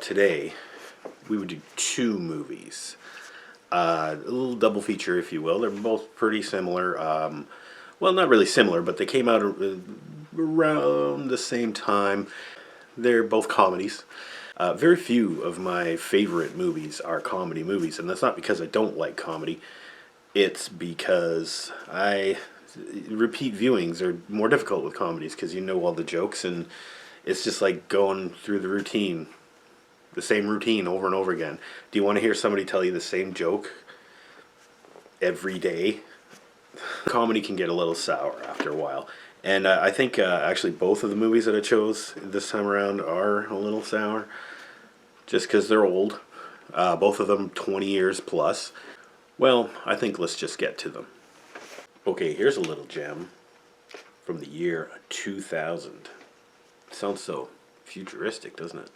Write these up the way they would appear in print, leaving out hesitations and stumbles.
today we would do two movies. A little double feature, if you will. They're both pretty similar. Well, not really similar, but they came out around the same time. They're both comedies. Very few of my favorite movies are comedy movies, and that's not because I don't like comedy. It's because repeat viewings are more difficult with comedies because you know all the jokes, and it's just like going through the same routine over and over again. Do you want to hear somebody tell you the same joke every day? Comedy can get a little sour after a while. And I think actually both of the movies that I chose this time around are a little sour. Just because they're old. Both of them 20 years plus. Well, I think let's just get to them. Okay, here's a little gem from the year 2000. Sounds so futuristic, doesn't it?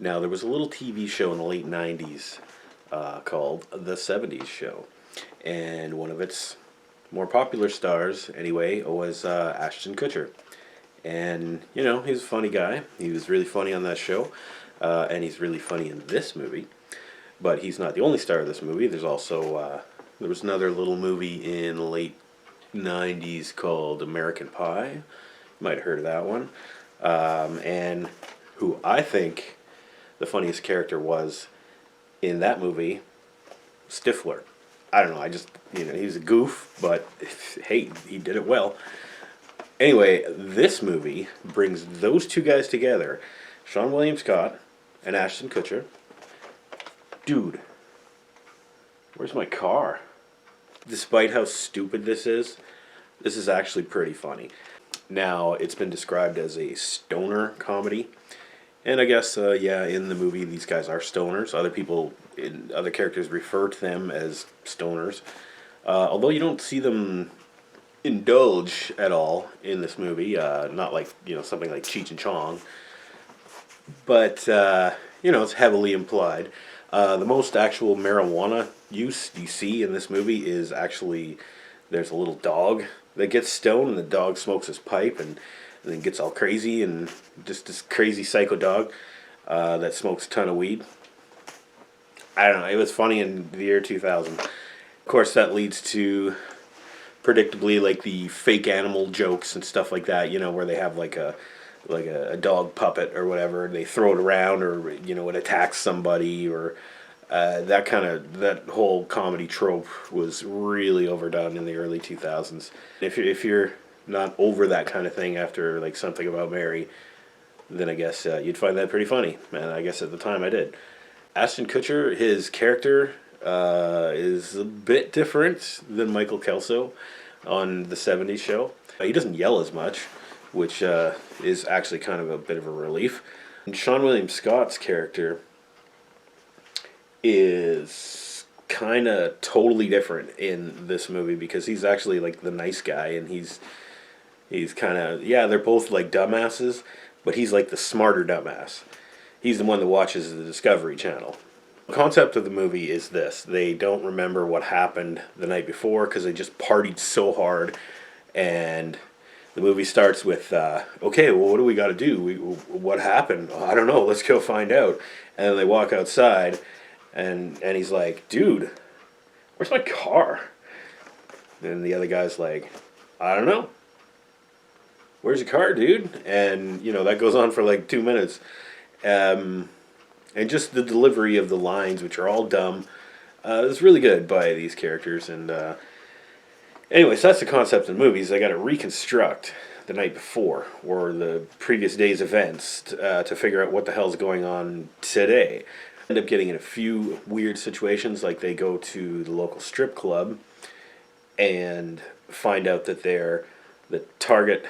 Now, there was a little TV show in the late 90s called The 70s Show. And one of its more popular stars, anyway, was Ashton Kutcher. And, you know, he's a funny guy. He was really funny on that show. And he's really funny in this movie. But he's not the only star of this movie. There's also, there was another little movie in the late 90s called American Pie. You might have heard of that one. And who I think the funniest character was in that movie, Stifler. I don't know, he was a goof, but hey, he did it well. Anyway, this movie brings those two guys together, Sean William Scott and Ashton Kutcher. Dude, where's my car? Despite how stupid this is actually pretty funny. Now, it's been described as a stoner comedy. And I guess, in the movie, these guys are stoners. Other characters refer to them as stoners. Although you don't see them indulge at all in this movie. Not like, something like Cheech and Chong. But, it's heavily implied. The most actual marijuana use you see in this movie is actually, there's a little dog that gets stoned, and the dog smokes his pipe, and then gets all crazy, and just this crazy psycho dog that smokes a ton of weed. I don't know, it was funny in the year 2000. Of course, that leads to, predictably, like the fake animal jokes and stuff like that, where they have like a dog puppet or whatever, and they throw it around, or, it attacks somebody, or that whole comedy trope was really overdone in the early 2000s. If you're not over that kind of thing after like Something About Mary, then I guess you'd find that pretty funny. And I guess at the time I did. Ashton Kutcher, his character is a bit different than Michael Kelso on the 70s Show. He doesn't yell as much, which is actually kind of a bit of a relief. And Sean William Scott's character is kind of totally different in this movie because he's actually like the nice guy, and he's kind of, they're both like dumbasses, but he's like the smarter dumbass. He's the one that watches the Discovery Channel. The concept of the movie is this: they don't remember what happened the night before because they just partied so hard, and the movie starts with, okay, well, what do we got to do? What happened? I don't know. Let's go find out. And then they walk outside, and he's like, dude, where's my car? And the other guy's like, I don't know. Where's your car, dude? And, that goes on for like 2 minutes. And just the delivery of the lines, which are all dumb, is really good by these characters. And anyways, that's the concept in movies. They got to reconstruct the night before or the previous day's events to figure out what the hell's going on today. End up getting in a few weird situations, like they go to the local strip club and find out that they're the target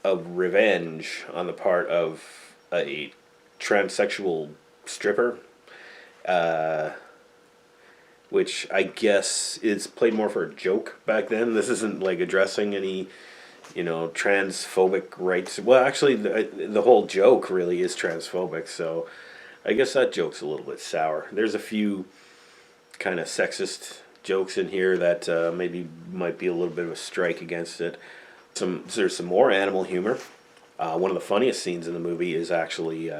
of revenge on the part of a transsexual stripper, which I guess is played more for a joke back then. This isn't like addressing any, transphobic rights. Well, actually, the whole joke really is transphobic, so I guess that joke's a little bit sour. There's a few kind of sexist jokes in here that maybe might be a little bit of a strike against it. There's some more animal humor. One of the funniest scenes in the movie is actually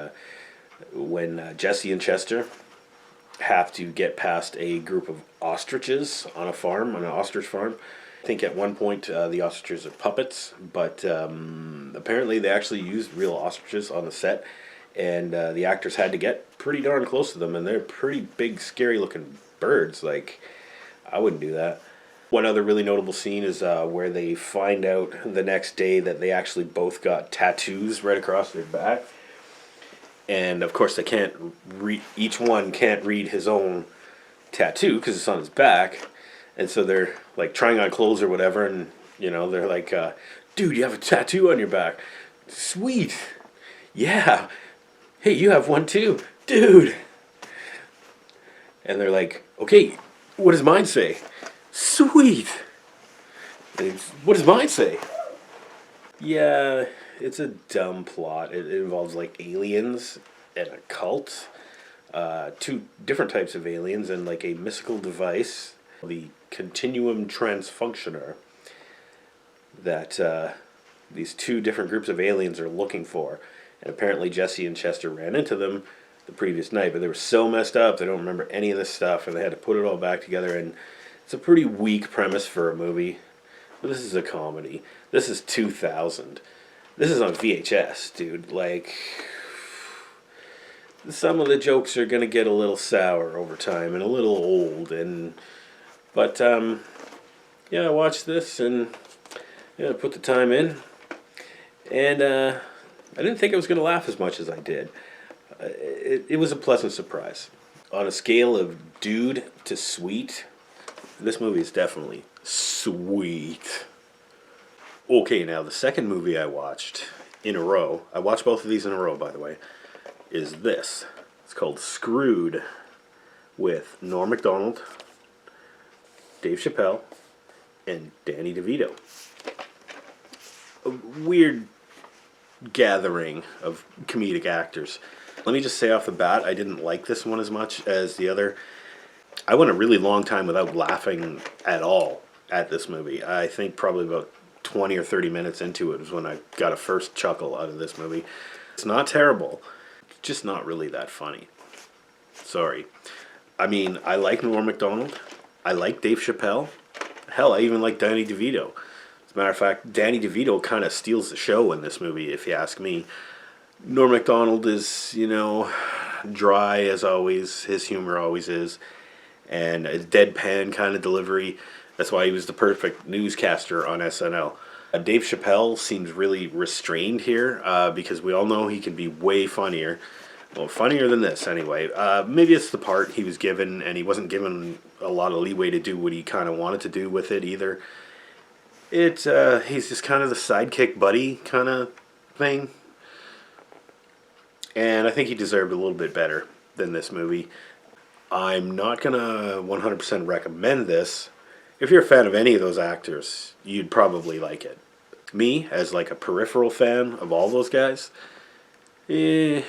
when Jesse and Chester have to get past a group of ostriches on a farm, on an ostrich farm. I think at one point the ostriches are puppets, but apparently they actually used real ostriches on the set, and the actors had to get pretty darn close to them, and they're pretty big, scary-looking birds. Like, I wouldn't do that. One other really notable scene is where they find out the next day that they actually both got tattoos right across their back. And of course, they can't each one can't read his own tattoo because it's on his back. And so they're like trying on clothes or whatever. And, they're like, dude, you have a tattoo on your back. Sweet. Yeah. Hey, you have one too. Dude. And they're like, okay, what does mine say? Sweet. What does mine say? Yeah, it's a dumb plot. It involves like aliens and a cult, two different types of aliens, and like a mystical device, the continuum transfunctioner, that these two different groups of aliens are looking for. And apparently Jesse and Chester ran into them the previous night, but they were so messed up they don't remember any of this stuff, and they had to put it all back together. And it's a pretty weak premise for a movie. But this is a comedy. This is 2000. This is on VHS, dude. Like, some of the jokes are gonna get a little sour over time and a little old. But yeah, I watched this and put the time in, and I didn't think I was gonna laugh as much as I did. It was a pleasant surprise. On a scale of dude to sweet, this movie is definitely sweet. Okay, now the second movie I watched in a row, I watched both of these in a row, by the way, is this. It's called Screwed, with Norm Macdonald, Dave Chappelle, and Danny DeVito. A weird gathering of comedic actors. Let me just say off the bat, I didn't like this one as much as the other. I went a really long time without laughing at all at this movie. I think probably about 20 or 30 minutes into it was when I got a first chuckle out of this movie. It's not terrible, just not really that funny. Sorry. I mean, I like Norm Macdonald. I like Dave Chappelle. Hell, I even like Danny DeVito. As a matter of fact, Danny DeVito kind of steals the show in this movie, if you ask me. Norm Macdonald is, dry as always. His humor always is. And a deadpan kind of delivery. That's why he was the perfect newscaster on SNL. Dave Chappelle seems really restrained here because we all know he can be way funnier. Well, funnier than this anyway. Maybe it's the part he was given, and he wasn't given a lot of leeway to do what he kind of wanted to do with it either. He's just kind of the sidekick buddy kind of thing. And I think he deserved a little bit better than this movie. I'm not going to 100% recommend this. If you're a fan of any of those actors, you'd probably like it. Me, as like a peripheral fan of all those guys, it's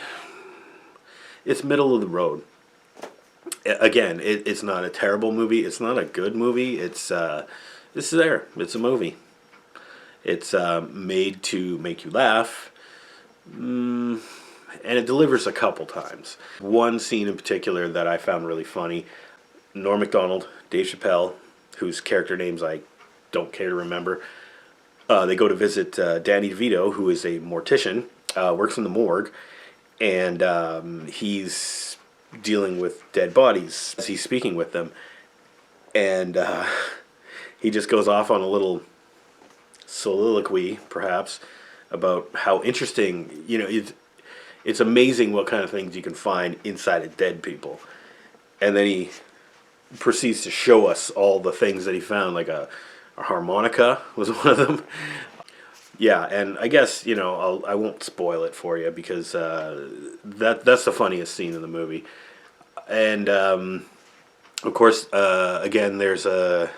middle of the road. Again, it's not a terrible movie. It's not a good movie. It's there. It's a movie. It's made to make you laugh. And it delivers a couple times. One scene in particular that I found really funny, Norm Macdonald, Dave Chappelle, whose character names I don't care to remember, they go to visit Danny DeVito, who is a mortician, works in the morgue, and he's dealing with dead bodies as he's speaking with them. And he just goes off on a little soliloquy, perhaps, about how interesting, it's amazing what kind of things you can find inside of dead people. And then he proceeds to show us all the things that he found, like a harmonica was one of them. Yeah, and I guess, I won't spoil it for you because that's the funniest scene in the movie. And, of course, again, there's this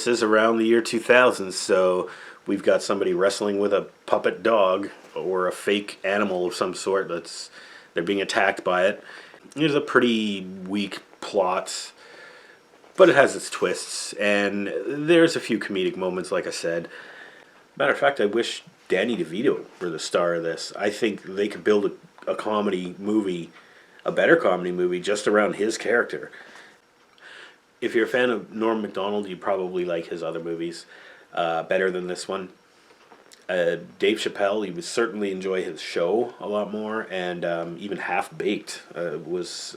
is around the year 2000, so we've got somebody wrestling with a puppet dog or a fake animal of some sort they're being attacked by it. There's a pretty weak plot, but it has its twists, and there's a few comedic moments, like I said. Matter of fact, I wish Danny DeVito were the star of this. I think they could build a a comedy movie, a better comedy movie, just around his character. If you're a fan of Norm Macdonald, you probably like his other movies better than this one. Dave Chappelle, you would certainly enjoy his show a lot more, and even Half Baked was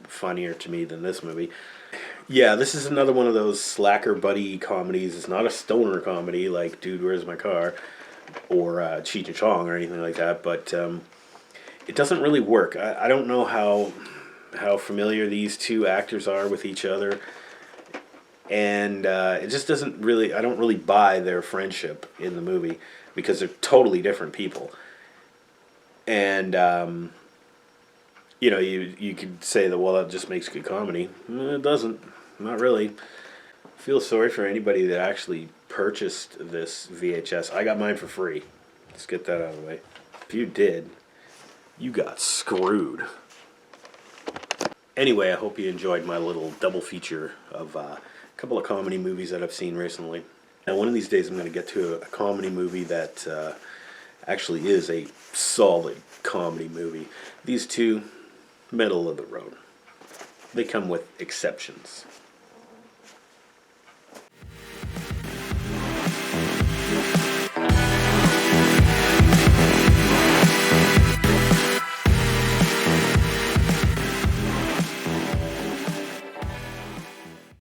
funnier to me than this movie. Yeah, this is another one of those slacker buddy comedies. It's not a stoner comedy like Dude, Where's My Car? Or Cheech and Chong or anything like that, but it doesn't really work. I don't know how familiar these two actors are with each other, and it just doesn't really. I don't really buy their friendship in the movie because they're totally different people. And you could say that, well, that just makes good comedy. It doesn't. Not really. I feel sorry for anybody that actually purchased this VHS. I got mine for free. Let's get that out of the way. If you did, you got screwed. Anyway, I hope you enjoyed my little double feature of a couple of comedy movies that I've seen recently. Now, one of these days I'm going to get to a comedy movie that actually is a solid comedy movie. These two, middle of the road. They come with exceptions.